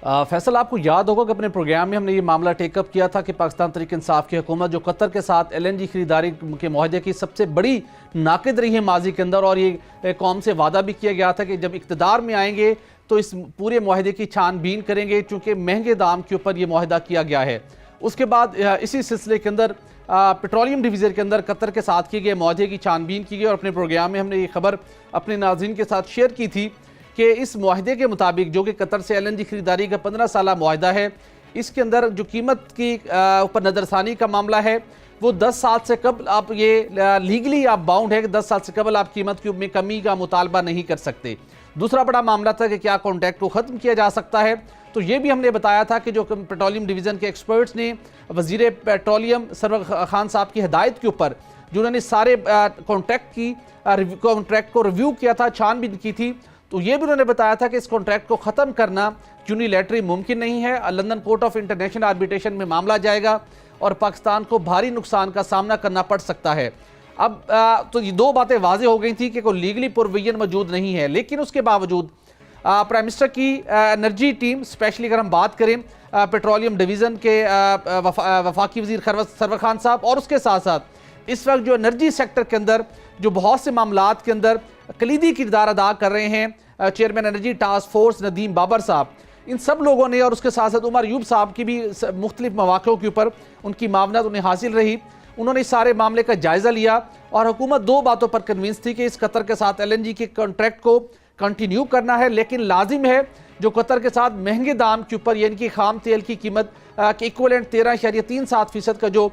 फैसल, आपको याद होगा कि अपने प्रोग्राम में हमने ये मामला टेकअप किया था कि पाकिस्तान तहरीक इंसाफ की हुकूमत जो कतर के साथ LNG खरीदारी के मुआहदे की सबसे बड़ी नाकिद रही है माजी के अंदर, और ये कौम से वादा भी किया गया था कि जब इक़्तिदार में आएंगे तो इस पूरे मुआहदे की छानबीन करेंगे, चूँकि महंगे दाम के ऊपर ये मुआहदा किया गया है। उसके बाद इसी सिलसिले के अंदर पेट्रोलियम डिवीज़न के अंदर कतर के साथ किए गए मुआहदे की छानबीन की गई, और अपने प्रोग्राम में हमने ये खबर अपने नाज़रीन के साथ शेयर की थी कि इस मुआहदे के मुताबिक जो कि कतर से LNG खरीदारी का 15 साला मुआहदा है, इसके अंदर जो कीमत की ऊपर नज़रसानी का मामला है वो 10 साल से कबल आप ये लीगली आप बाउंड है कि 10 साल से कबल आप कीमत में कमी का मुतालबा नहीं कर सकते। दूसरा बड़ा मामला था कि क्या कॉन्ट्रैक्ट को ख़त्म किया जा सकता है, तो ये भी हमने बताया था कि जो पेट्रोलियम डिवीज़न के एक्सपर्ट्स ने वज़ीर पेट्रोलियम सरवर खान साहब की हिदायत के ऊपर जिन्होंने सारे कॉन्ट्रैक्ट को रिव्यू किया था, छानबीन की थी, तो ये भी उन्होंने बताया था कि इस कॉन्ट्रैक्ट को ख़त्म करना यूनिलैटरली मुमकिन नहीं है। London court of international arbitration में मामला जाएगा और पाकिस्तान को भारी नुकसान का सामना करना पड़ सकता है। अब तो ये दो बातें वाज़ेह हो गई थी कि कोई लीगली प्रोविजन मौजूद नहीं है, लेकिन उसके बावजूद प्राइम मिनिस्टर की एनर्जी टीम, स्पेशली अगर हम बात करें पेट्रोलियम डिवीज़न के वफाकी वज़ीर सरवर खान साहब, और उसके साथ साथ इस वक्त जो एनर्जी सेक्टर के अंदर जो बहुत से मामलात के अंदर कलीदी किरदार अदा कर रहे हैं chairman energy task force Nadeem Babar sahab, इन सब लोगों ने, और उसके साथ साथ उमर अयूब साहब की भी मुख्तलिफ मौक़ों के ऊपर उनकी मावनत उन्हें हासिल रही। उन्होंने इस सारे मामले का जायज़ा लिया और हुकूमत दो बातों पर कन्विंस थी कि इस कतर के साथ LNG के कॉन्ट्रैक्ट को कंटिन्यू करना है, लेकिन लाजिम है जो कतर के साथ महंगे दाम के ऊपर, यानी कि खाम तेल की कीमत के इक्वलेंट 13.37% का जो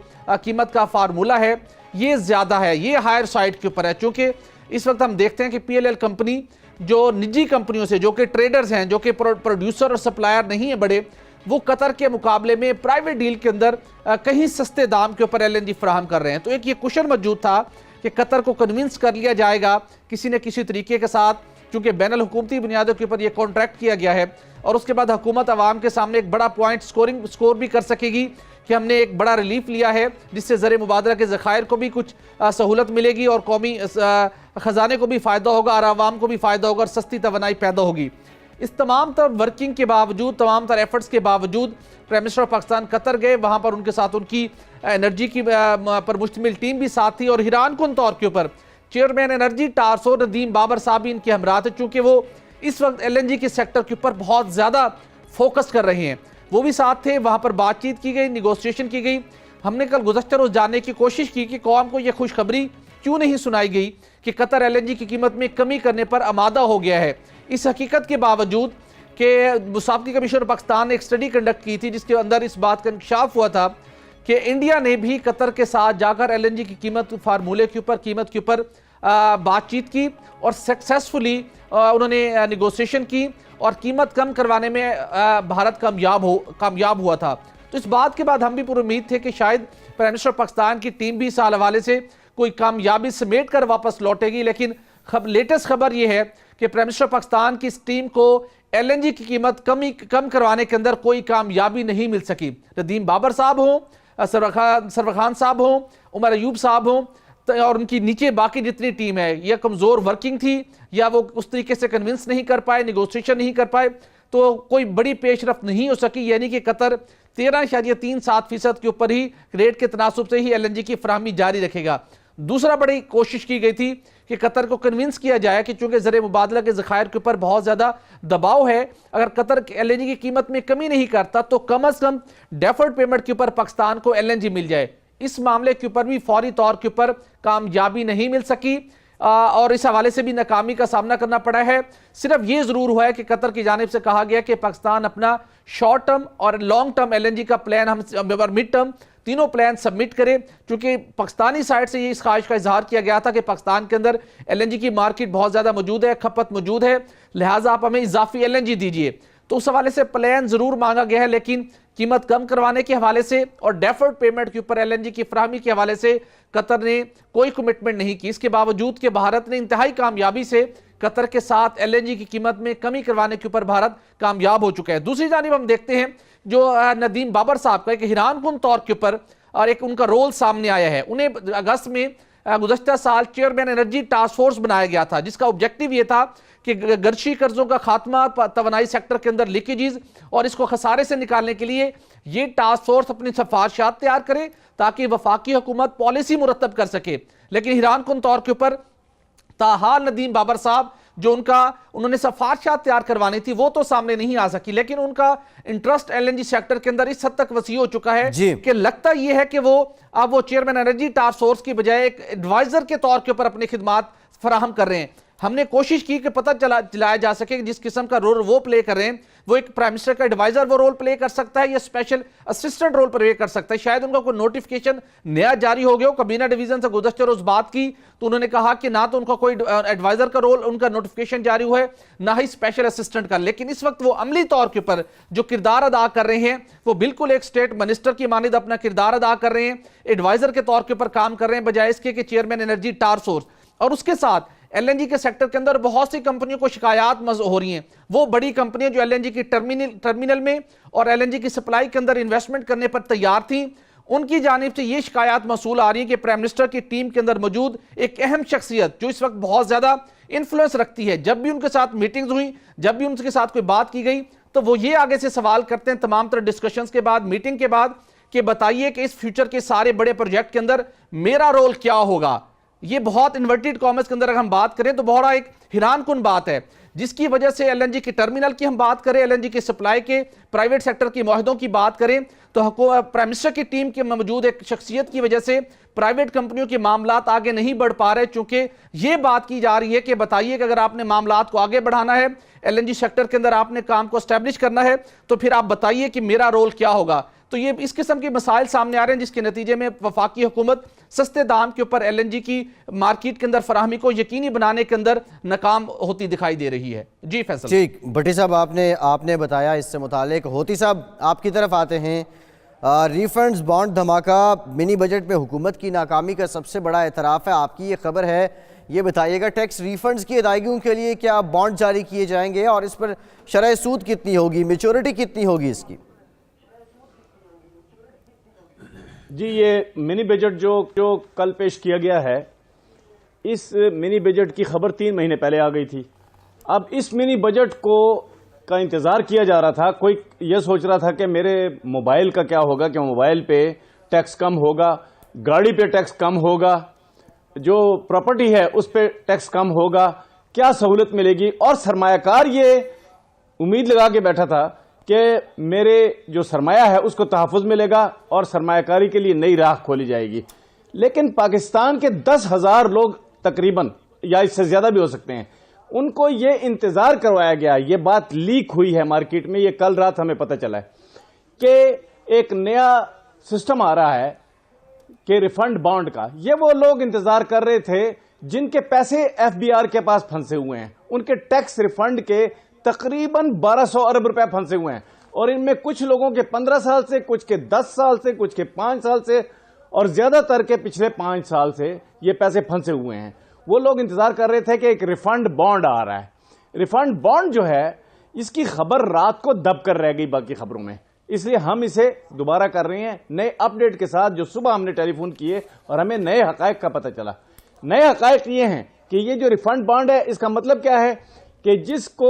कीमत का फार्मूला है, ये ज़्यादा है, ये हायर साइड के ऊपर है। चूँकि इस वक्त हम देखते हैं कि PLL कंपनी जो निजी कंपनियों से, जो कि ट्रेडर्स हैं, जो कि प्रोड्यूसर और सप्लायर नहीं है बड़े, वो कतर के मुकाबले में प्राइवेट डील के अंदर कहीं सस्ते दाम के ऊपर LNG फराहम कर रहे हैं। तो एक ये क्वेश्चन मौजूद था कि कतर को कन्विंस कर लिया जाएगा किसी न किसी तरीके के साथ, क्योंकि बैनुल हुकूमती बुनियादों के ऊपर ये कॉन्ट्रैक्ट किया गया है, और उसके बाद हुकूमत अवाम के सामने एक बड़ा पॉइंट स्कोर भी कर सकेगी कि हमने एक बड़ा रिलीफ लिया है, जिससे ज़र मुबादला के ज़खायर को भी कुछ सहूलत मिलेगी और कौमी ख़जाने को भी फ़ायदा होगा और आवाम को भी फ़ायदा होगा और सस्ती तवानाई पैदा होगी। इस तमाम तर वर्किंग के बावजूद, तमाम तर एफर्ट्स के बावजूद prime minister of Pakistan Qatar गए, वहाँ पर उनके साथ उनकी एनर्जी की पर मुश्तमिल टीम भी साथ थी, और हैरान कुन तौर के ऊपर chairman energy task force Nadeem Babar sahab भी इनके हमरा थे, चूँकि वो इस वक्त LNG के सेक्टर के ऊपर बहुत ज़्यादा फोकस कर रहे हैं, वो भी साथ थे। वहाँ पर बातचीत की गई, निगोसिएशन की गई। हमने कल गुज़श्ता रोज़ जानने की कोशिश की कि कौम को यह खुशखबरी क्यों नहीं सुनाई गई कि कतर LNG की कीमत में कमी करने पर आमादा हो गया है। इस हकीकत के बावजूद कि साबिक़ कमीशनर पाकिस्तान ने एक स्टडी कंडक्ट की थी, जिसके अंदर इस बात का इंकशाफ हुआ था कि इंडिया ने भी कतर के साथ जाकर LNG की कीमत फार्मूले के ऊपर, कीमत के ऊपर बातचीत की और सक्सेसफुली उन्होंने निगोसिएशन की और कीमत कम करवाने में भारत कामयाब हुआ था। तो इस बात के बाद हम भी पूरी उम्मीद थे कि शायद प्राइम मिनिस्टर पाकिस्तान की टीम भी इस हवाले से कोई कामयाबी समेट कर वापस लौटेगी, लेकिन लेटेस्ट खबर यह है कि प्राइम मिनिस्टर पाकिस्तान की इस टीम को LNG की कीमत कम करवाने के अंदर कोई कामयाबी नहीं मिल सकी। नदीम बाबर साहब हों, सरवर खान साहब हों, उमर अयूब साहब हों, और उनकी नीचे बाकी जितनी टीम है, यह कमज़ोर वर्किंग थी या वो उस तरीके से कन्विंस नहीं कर पाए, निगोसिएशन नहीं कर पाए, तो कोई बड़ी पेशरफ नहीं हो सकी। यानी कि कतर 13.37% के ऊपर ही रेट के तनासुब से ही LNG की फराहमी जारी रखेगा। दूसरा बड़ी कोशिश की गई थी कि कतर को कन्विंस किया जाए कि चूंकि ज़र मुबादला के ज़खायर के ऊपर बहुत ज़्यादा दबाव है, अगर कतर LNG की कीमत में कमी नहीं करता तो कम से कम डेफर्ड पेमेंट के ऊपर पाकिस्तान को LNG मिल जाए। इस मामले के ऊपर भी फौरी तौर के ऊपर कामयाबी नहीं मिल सकी और इस हवाले से भी नाकामी का सामना करना पड़ा है। सिर्फ ये ज़रूर हुआ है कि कतर की जानिब से कहा गया कि पाकिस्तान अपना शॉर्ट टर्म और लॉन्ग टर्म LNG का प्लान, हम मिड टर्म तीनों प्लान सबमिट करें, क्योंकि पाकिस्तानी साइड से ये इस ख्वाहिश का इजहार किया गया था कि पाकिस्तान के अंदर LNG की मार्केट बहुत ज़्यादा मौजूद है, खपत मौजूद है, लिहाजा आप हमें इजाफी LNG दीजिए। तो उस हवाले से प्लान ज़रूर मांगा गया है, लेकिन कीमत कम करवाने के हवाले से और डेफर्ड पेमेंट के ऊपर LNG की फराहमी के हवाले से कतर ने कोई कमिटमेंट नहीं की। इसके बावजूद कि भारत ने इंतहाई कामयाबी से कतर के साथ LNG की कीमत में कमी करवाने के ऊपर भारत कामयाब हो चुका है। दूसरी जानिब हम देखते हैं जो नदीम बाबर साहब का एक हैरानकुन तौर के ऊपर और एक उनका रोल सामने आया है। उन्हें अगस्त में गुज़श्ता साल चेयरमैन एनर्जी टास्क फोर्स बनाया गया था, जिसका ऑब्जेक्टिव ये था कि गर्शी कर्जों का खात्मा, तवानाई सेक्टर के अंदर लीकेजेस और इसको खसारे से निकालने के लिए ये टास्क फोर्स अपनी सिफारिशात तैयार करे ताकि वफाकी हुकूमत पॉलिसी मुरतब कर सके। लेकिन हैरानकुन तौर के ऊपर ताहाल नदीम बाबर साहब जो उन्होंने सिफारिशात तैयार करवानी थी वो तो सामने नहीं आ सकी, लेकिन उनका इंटरेस्ट LNG सेक्टर के अंदर इस हद तक वसी हो चुका है कि लगता यह है कि अब वो चेयरमैन एनर्जी टास्क फोर्स की बजाय एक एडवाइजर के तौर के ऊपर अपनी खिदमात फराहम कर रहे हैं। हमने कोशिश की कि पता चलाया जा सके कि जिस किस्म का रोल वो प्ले कर रहे हैं, वो एक प्राइम मिनिस्टर का एडवाइजर वो रोल प्ले कर सकता है या स्पेशल असिस्टेंट रोल प्ले कर सकता है। शायद उनका कोई नोटिफिकेशन नया जारी हो गया हो। कबीना डिवीजन से गुज़श्ता रोज बात की तो उन्होंने कहा कि ना तो उनका कोई एडवाइजर का रोल, उनका नोटिफिकेशन जारी हुआ है, ना ही स्पेशल असिस्टेंट का। लेकिन इस वक्त वो अमली तौर के ऊपर जो किरदार अदा कर रहे हैं वो बिल्कुल एक स्टेट मिनिस्टर की मानिद अपना किरदार अदा कर रहे हैं, एडवाइजर के तौर के ऊपर काम कर रहे हैं, बजाय इसके कि चेयरमैन एनर्जी टास्क फोर्स। और उसके साथ एलएनजी के सेक्टर के अंदर बहुत सी कंपनियों को शिकायत हो रही हैं। वो बड़ी कंपनियां जो एलएनजी की टर्मिनल में और एलएनजी की सप्लाई के अंदर इन्वेस्टमेंट करने पर तैयार थी, उनकी जानिब से ये शिकायत मसूल आ रही है कि प्राइम मिनिस्टर की टीम के अंदर मौजूद एक अहम शख्सियत जो इस वक्त बहुत ज्यादा इंफ्लुएंस रखती है, जब भी उनके साथ मीटिंग्स हुई, जब भी उनके साथ कोई बात की गई, तो वो ये आगे से सवाल करते हैं तमाम तरह डिस्कशंस के बाद, मीटिंग के बाद, कि बताइए कि इस फ्यूचर के सारे बड़े प्रोजेक्ट के अंदर मेरा रोल क्या होगा। ये बहुत इन्वर्टेड कॉमर्स के अंदर अगर हम बात करें तो बहुत एक हैरानकुन बात है, जिसकी वजह से एलएनजी की टर्मिनल की हम बात करें, एलएनजी की सप्लाई के प्राइवेट सेक्टर की मुआहदों की बात करें, तो प्राइम मिनिस्टर की टीम के मौजूद एक शख्सियत की वजह से प्राइवेट कंपनियों के मामलात आगे नहीं बढ़ पा रहे, चूंकि ये बात की जा रही है कि बताइए कि अगर आपने मामलात को आगे बढ़ाना है, एलएनजी सेक्टर के अंदर आपने काम को एस्टेब्लिश करना है, तो फिर आप बताइए कि मेरा रोल क्या होगा। तो ये इस किस्म के मसाइल सामने आ रहे हैं, जिसके नतीजे में वफाकी हुकूमत सस्ते दाम के ऊपर एलएनजी की मार्केट के अंदर फराहमी को यकीनी बनाने के अंदर नाकाम होती दिखाई दे रही है। जी फैसल। ठीक, भट्टी साहब आपने बताया इससे मुतालिक। होती साहब आपकी तरफ आते हैं। रिफंड्स बॉन्ड धमाका, मिनी बजट में हुकूमत की नाकामी का सबसे बड़ा एतराफ़ है, आपकी ये खबर है, ये बताइएगा टैक्स रिफंड्स की अदायगियों के लिए क्या बॉन्ड जारी किए जाएंगे और इस पर शरह सूद कितनी होगी, मैच्योरिटी कितनी होगी इसकी? जी, ये मिनी बजट जो कल पेश किया गया है, इस मिनी बजट की खबर 3 महीने पहले आ गई थी। अब इस मिनी बजट का इंतज़ार किया जा रहा था। कोई ये सोच रहा था कि मेरे मोबाइल का क्या होगा, कि मोबाइल पे टैक्स कम होगा, गाड़ी पे टैक्स कम होगा, जो प्रॉपर्टी है उस पे टैक्स कम होगा, क्या सहूलत मिलेगी। और सरमायाकार ये उम्मीद लगा के बैठा था कि मेरे जो सरमाया है उसको तहफ़्फ़ुज़ मिलेगा और सरमायाकारी के लिए नई राह खोली जाएगी। लेकिन पाकिस्तान के 10,000 लोग तकरीबन, या इससे ज़्यादा भी हो सकते हैं, उनको ये इंतज़ार करवाया गया। ये बात लीक हुई है मार्केट में, ये कल रात हमें पता चला है कि एक नया सिस्टम आ रहा है कि रिफंड बॉन्ड का। ये वो लोग इंतज़ार कर रहे थे जिनके पैसे एफबीआर के पास फंसे हुए हैं, उनके टैक्स रिफंड के तकरीबन 1200 अरब रुपए फंसे हुए हैं। और इनमें कुछ लोगों के 15 साल से, कुछ के 10 साल से, कुछ के 5 साल से और ज्यादातर के पिछले 5 साल से ये पैसे फंसे हुए हैं। वो लोग इंतजार कर रहे थे कि एक रिफंड बॉन्ड आ रहा है। रिफंड बॉन्ड जो है, इसकी खबर रात को दब कर रह गई बाकी खबरों में, इसलिए हम इसे दोबारा कर रहे हैं नए अपडेट के साथ, जो सुबह हमने टेलीफोन किए और हमें नए हकायक का पता चला। नए हकायक ये हैं कि ये जो रिफंड बॉन्ड है, इसका मतलब क्या है कि जिसको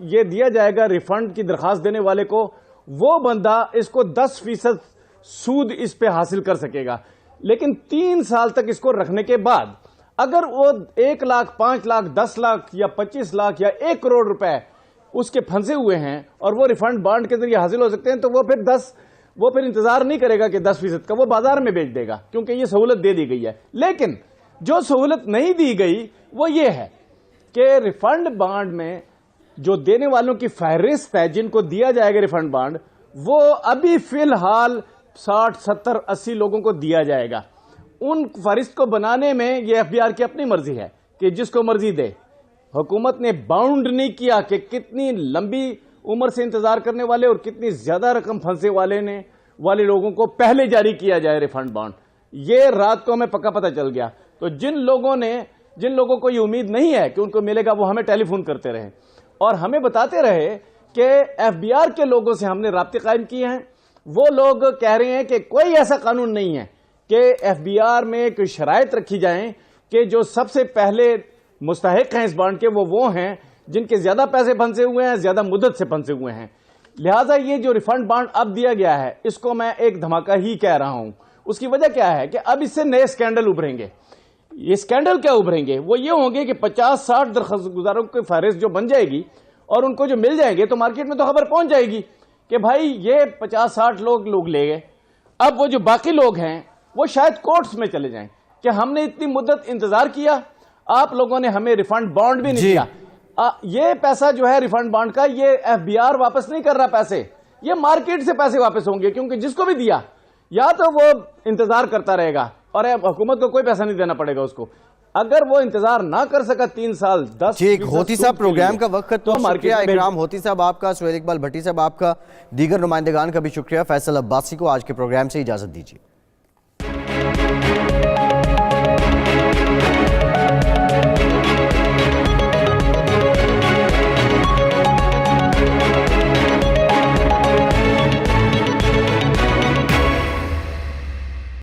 ये दिया जाएगा रिफंड की दरखास्त देने वाले को, वो बंदा इसको 10% सूद इस पे हासिल कर सकेगा। लेकिन 3 साल तक इसको रखने के बाद अगर वो 1 लाख, 5 लाख, 10 लाख या 25 लाख या 1 करोड़ रुपए उसके फंसे हुए हैं और वो रिफंड बॉन्ड के जरिए हासिल हो सकते हैं, तो वो फिर इंतजार नहीं करेगा कि 10% का, वो बाजार में बेच देगा, क्योंकि ये सहूलत दे दी गई है। लेकिन जो सहूलत नहीं दी गई वो ये है कि रिफंड बॉन्ड में जो देने वालों की फहरिस्त है, जिनको दिया जाएगा रिफंड बॉन्ड, वो अभी फिलहाल 60, 70, 80 लोगों को दिया जाएगा। उन फहरिस्त को बनाने में ये एफबीआर की अपनी मर्जी है कि जिसको मर्जी दे। हुकूमत ने बाउंड नहीं किया कि कितनी लंबी उम्र से इंतजार करने वाले और कितनी ज्यादा रकम फंसे वाले लोगों को पहले जारी किया जाए रिफंड बॉन्ड। ये रात को हमें पक्का पता चल गया। तो जिन लोगों को ये उम्मीद नहीं है कि उनको मिलेगा, वो हमें टेलीफोन करते रहे और हमें बताते रहे कि एफबीआर के लोगों से हमने राब्ते कायम किए हैं। वो लोग कह रहे हैं कि कोई ऐसा कानून नहीं है कि एफबीआर में कोई शराइत रखी जाएं कि जो सबसे पहले मुस्तहिक हैं इस बॉन्ड के, वो हैं जिनके ज्यादा पैसे फंसे हुए हैं, ज्यादा मुद्दत से फंसे हुए हैं। लिहाजा ये जो रिफंड बॉन्ड अब दिया गया है, इसको मैं एक धमाका ही कह रहा हूं। उसकी वजह क्या है कि अब इससे नए स्कैंडल उभरेंगे। ये स्कैंडल क्या उभरेंगे? वो ये होंगे कि 50-60 दरख्वास्तगुजारों की फहरिस्त जो बन जाएगी और उनको जो मिल जाएंगे, तो मार्केट में तो खबर पहुंच जाएगी कि भाई ये 50-60 लोग ले गए। अब वो जो बाकी लोग हैं वो शायद कोर्ट्स में चले जाएं कि हमने इतनी मुद्दत इंतजार किया, आप लोगों ने हमें रिफंड बॉन्ड भी नहीं जी। दिया। ये पैसा जो है रिफंड बॉन्ड का, ये एफबीआर वापस नहीं कर रहा पैसे, ये मार्केट से पैसे वापस होंगे, क्योंकि जिसको भी दिया या तो वो इंतजार करता रहेगा और हुकूमत को कोई पैसा नहीं देना पड़ेगा उसको। अगर वो इंतजार ना कर सका 3 साल 10 ठीक, होती साहब प्रोग्राम का वक्त तो मार्केट शुक्रिया में इकराम होती साहब आपका, सुहेल इकबाल भट्टी साहब आपका, दीगर नुमाइंदगान का भी शुक्रिया। फैसल अब्बासी को आज के प्रोग्राम से इजाजत दीजिए।